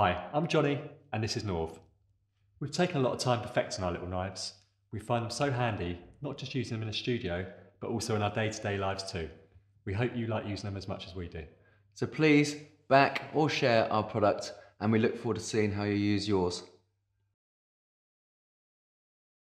Hi, I'm Johnny and this is North. We've taken a lot of time perfecting our little knives. We find them so handy, not just using them in a studio, but also in our day-to-day lives too. We hope you like using them as much as we do. So please back or share our product, and we look forward to seeing how you use yours.